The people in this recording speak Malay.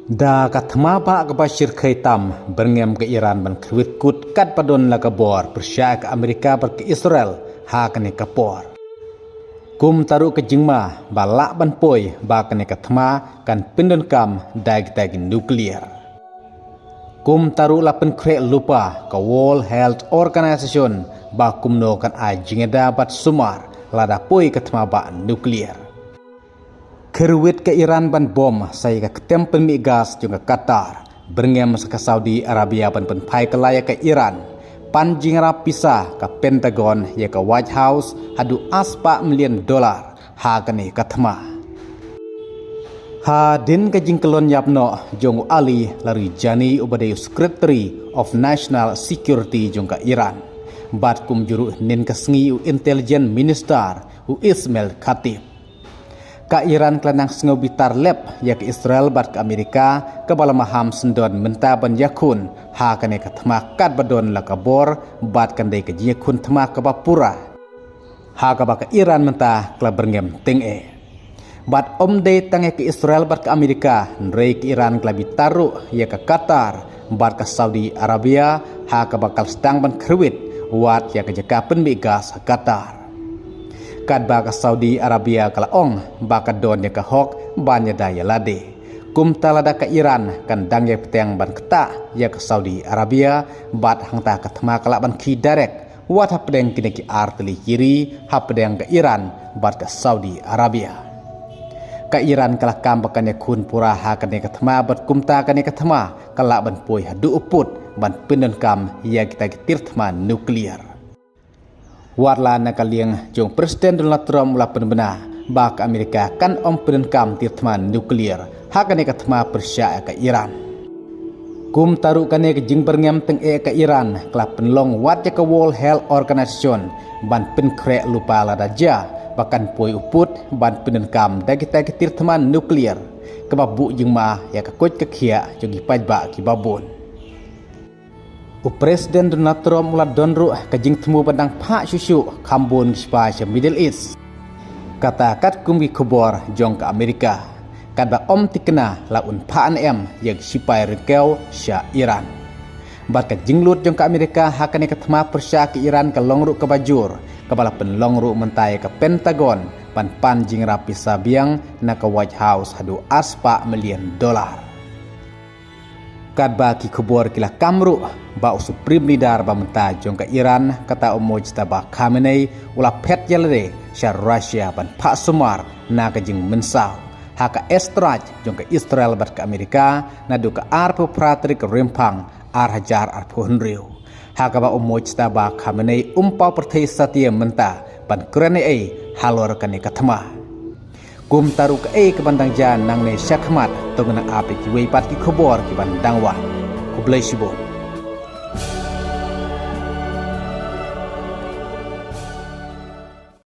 Da kathma ba ka bashir khaitam berngem ke Iran ban khwit kut kat padon la ka bor persya ke Amerika ber ke Israel ha kane kapor kum taru ke jingma ba la ban poi ba kane kathma kan pindon kam dag nuklear kum taru la pen kre lupa ka World Health Organization ba kumno kan a jingeda bat sumar lada poi kathma ba nuklear kerwit ke Iran ban bom saya ke tempel mi gas juga Qatar berngem ke Saudi Arabia ban pen pai ke laya ke Iran pan jingra pisah ke Pentagon ya ke White House hadu aspa $1 million ha kene kathma ha din ke jingkelon yapno jong Ali lari jani ubade Secretary of National Security jong ke Iran bat kum juru nin ke sengi intelligence minister Ismail Khatib ka Iran kelanang sengo bitar lep ya ke Israel bat ke Amerika ke balamaham sendon menta ban yakun ha kane ke thma kat badon la kabor bat kandai ke yakun thma ke bapura ha ka ba ke Iran menta kla berngem ting bat omde tange ke Israel bat ke Amerika nrei ke Iran kla bitaru ya ke Qatar bat ke Saudi Arabia ha ka bakal stang ban kerwit wat ya ke jaka pen gas Qatar kad baga Saudi Arabia kala ong baka don ya ka hok banya daya lade kum talada ka Iran kan dang ya peteng ban keta ya ka Saudi Arabia bat hangta ka thma kala ban ki direct wat hapdeng kini ki arteli kiri hapdeng ka Iran bat ka Saudi Arabia ka Iran kala kam bakan ya kun pura ha kan ya ka thma bat kumta kan ya ka thma kala ban poi hadu uput ban pindon kam ya kita kitir thma nuklear warla nakaliang jong Presiden Donald Trump mula penbena bak Amerika kan om penenkam tirtman nuklear hakane katma persya ke Iran kum taru kane ke jing berngem teng ke Iran kala penlong wat ke World Health Organization ban penkre lupa ladaja bahkan poi uput ban penenkam dagita ke tirtman nuklear kebabu jingma ya ke kot ke khia jogi pajba ki babon Presiden Donald Trump mula donru kajing temu padang pak susu kambun spa Middle East kata kat kumbi kubor jong ke Amerika kada om tikena laun paan yang sipai rekeu sya Iran bat kajing lut jong ke Amerika hakane ketema persya ke Iran ke longru ke bajur kepala penlongru mentai ke Pentagon pan jing rapi sabiang na ke White House hadu aspa $1 million kad ba ki kubor kila kamru ba supreme leader ba menta jong ka Iran kata umoj ba Khamenei ula pet yalade sya Russia ban pak sumar na ka jing mensau haka estraj jong ka Israel bat ka Amerika na du ka arpo pratrik rimpang ar hajar ar punriu haka ba umoj ba Khamenei umpau perthai satya menta ban krane halor kane kathma kum taru ke bandang jan nang ne syakmat tong na api ki wei pat ki khobor ki bandang wa ku blai sibot